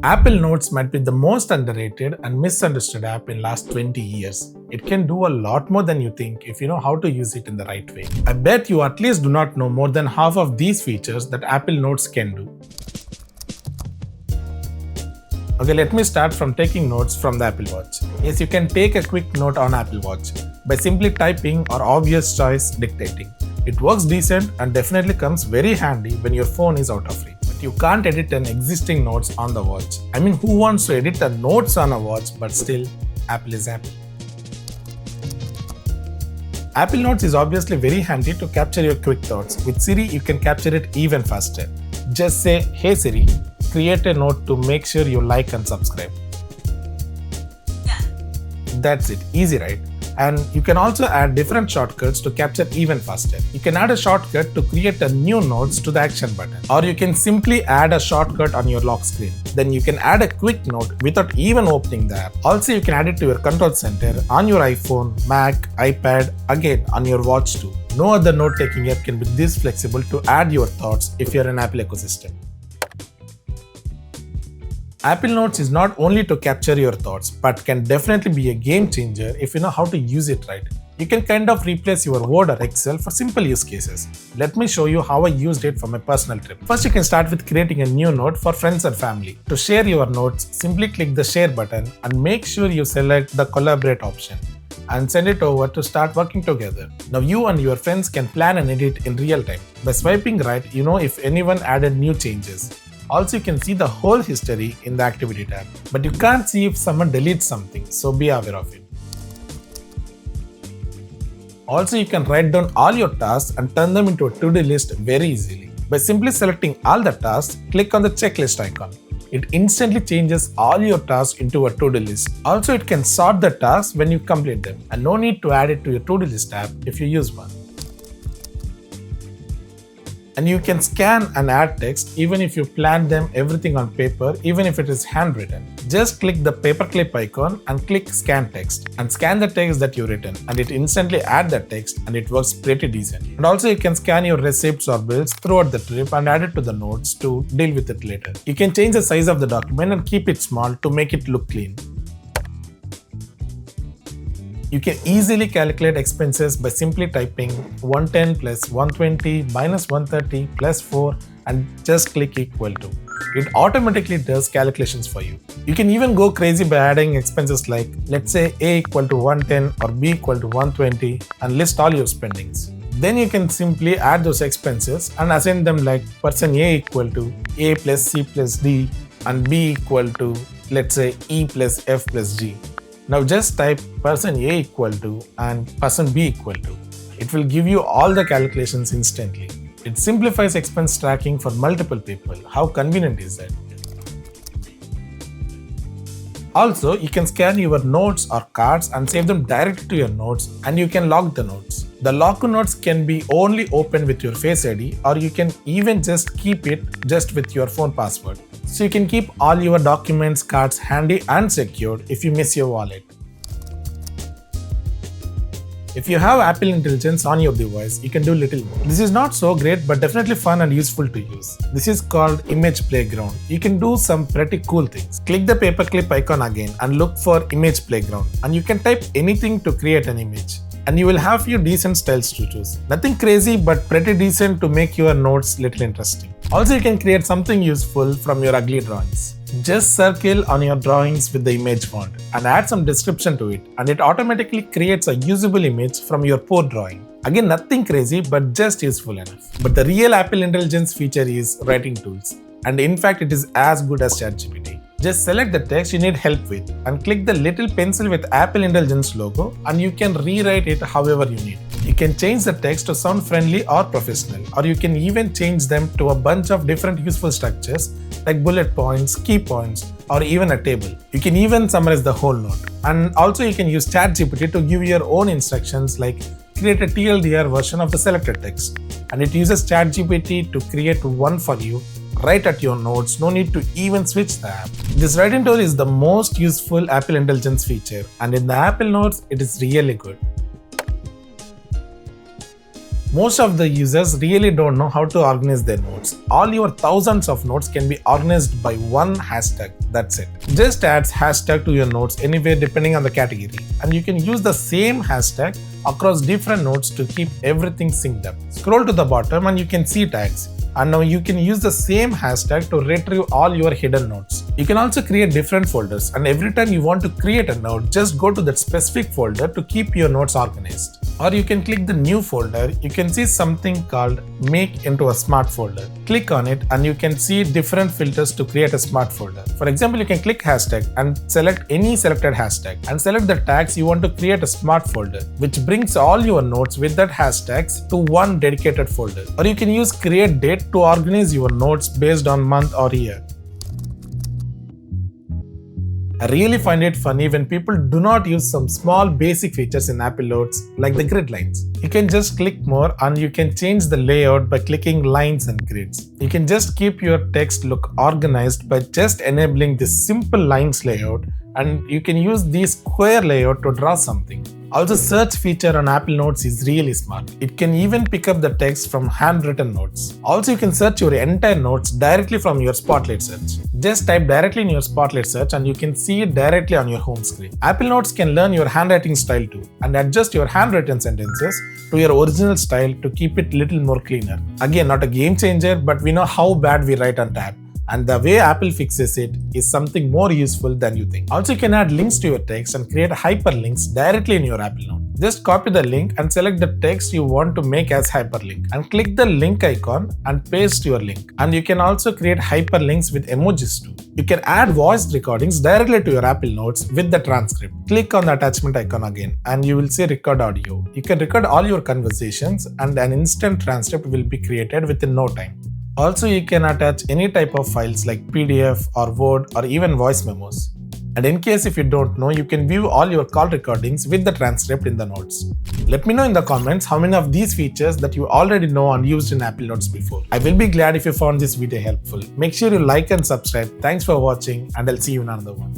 Apple Notes might be the most underrated and misunderstood app in last 20 years. It can do a lot more than you think if you know how to use it in the right way. I bet you at least do not know more than half of these features that Apple Notes can do. Okay, let me start from taking notes from the Apple Watch. Yes, you can take a quick note on Apple Watch by simply typing or obvious choice dictating. It works decent and definitely comes very handy when your phone is out of reach. But you can't edit an existing notes on the watch. I mean, who wants to edit the notes on a watch? But still, Apple is Apple. Apple Notes is obviously very handy to capture your quick thoughts. With Siri, you can capture it even faster. Just say, "Hey Siri, create a note to make sure you like and subscribe." That's it, easy, right? And you can also add different shortcuts to capture even faster. You can add a shortcut to create a new notes to the action button, or you can simply add a shortcut on your lock screen. Then you can add a quick note without even opening the app. Also, you can add it to your control center on your iPhone, Mac, iPad, again on your watch too. No other note-taking app can be this flexible to add your thoughts if you're an Apple ecosystem. Apple Notes is not only to capture your thoughts, but can definitely be a game changer if you know how to use it right. You can kind of replace your Word or Excel for simple use cases. Let me show you how I used it for my personal trip. First, you can start with creating a new note for friends and family. To share your notes, simply click the share button and make sure you select the collaborate option and send it over to start working together. Now you and your friends can plan and edit in real time. By swiping right, you know if anyone added new changes. Also, you can see the whole history in the activity tab, but you can't see if someone deletes something, so be aware of it. Also, you can write down all your tasks and turn them into a to-do list very easily. By simply selecting all the tasks, click on the checklist icon. It instantly changes all your tasks into a to-do list. Also, it can sort the tasks when you complete them, and no need to add it to your to-do list app if you use one. And you can scan and add text even if you plan them everything on paper, even if it is handwritten. Just click the paperclip icon and click scan text and scan the text that you've written, and it instantly adds the text, and it works pretty decent. And also you can scan your receipts or bills throughout the trip and add it to the notes to deal with it later. You can change the size of the document and keep it small to make it look clean. You can easily calculate expenses by simply typing 110 plus 120 minus 130 plus 4 and just click equal to. It automatically does calculations for you. You can even go crazy by adding expenses like, let's say A equal to 110 or B equal to 120 and list all your spendings. Then you can simply add those expenses and assign them like person A equal to A plus C plus D and B equal to, let's say, E plus F plus G. Now just type person A equal to and person B equal to. It will give you all the calculations instantly. It simplifies expense tracking for multiple people. How convenient is that? Also, you can scan your notes or cards and save them directly to your notes, and you can lock the notes. The lock notes can be only opened with your Face ID, or you can even just keep it just with your phone password. So you can keep all your documents, cards handy and secured if you miss your wallet. If you have Apple Intelligence on your device, you can do little more. This is not so great, but definitely fun and useful to use. This is called Image Playground. You can do some pretty cool things. Click the paperclip icon again and look for Image Playground, and you can type anything to create an image. And you will have few decent styles to choose. Nothing crazy, but pretty decent to make your notes little interesting. Also, you can create something useful from your ugly drawings. Just circle on your drawings with the image font and add some description to it, and it automatically creates a usable image from your poor drawing. Again, nothing crazy, but just useful enough. But the real Apple Intelligence feature is writing tools, and in fact it is as good as ChatGPT. Just select the text you need help with and click the little pencil with Apple Intelligence logo, and you can rewrite it however you need. You can change the text to sound friendly or professional, or you can even change them to a bunch of different useful structures like bullet points, key points, or even a table. You can even summarize the whole note. And also you can use ChatGPT to give your own instructions like create a TLDR version of the selected text. And it uses ChatGPT to create one for you right at your notes, no need to even switch the app. This writing tool is the most useful Apple Intelligence feature, and in the Apple Notes, it is really good. Most of the users really don't know how to organize their notes. All your thousands of notes can be organized by one hashtag. That's it. Just add hashtag to your notes anywhere depending on the category, and you can use the same hashtag across different notes to keep everything synced up. Scroll to the bottom and you can see tags. And now you can use the same hashtag to retrieve all your hidden notes. You can also create different folders, and every time you want to create a note, just go to that specific folder to keep your notes organized. Or you can click the new folder. You can see something called Make into a Smart Folder. Click on it and you can see different filters to create a smart folder. For example, you can click hashtag and select any selected hashtag and select the tags you want to create a smart folder, which brings all your notes with that hashtags to one dedicated folder. Or you can use create date to organize your notes based on month or year. I really find it funny when people do not use some small basic features in Apple Notes like the grid lines. You can just click more and you can change the layout by clicking lines and grids. You can just keep your text look organized by just enabling this simple lines layout, and you can use the square layout to draw something. Also, search feature on Apple Notes is really smart. It can even pick up the text from handwritten notes. Also, you can search your entire notes directly from your Spotlight search. Just type directly in your Spotlight search and you can see it directly on your home screen. Apple Notes can learn your handwriting style too and adjust your handwritten sentences to your original style to keep it little more cleaner. Again, not a game changer, but we know how bad we write on tab. And the way Apple fixes it is something more useful than you think. Also, you can add links to your text and create hyperlinks directly in your Apple Note. Just copy the link and select the text you want to make as hyperlink and click the link icon and paste your link. And you can also create hyperlinks with emojis too. You can add voice recordings directly to your Apple Notes with the transcript. Click on the attachment icon again and you will see record audio. You can record all your conversations and an instant transcript will be created within no time. Also, you can attach any type of files like PDF or Word or even voice memos. And in case if you don't know, you can view all your call recordings with the transcript in the notes. Let me know in the comments how many of these features that you already know and used in Apple Notes before. I will be glad if you found this video helpful. Make sure you like and subscribe. Thanks for watching and I'll see you in another one.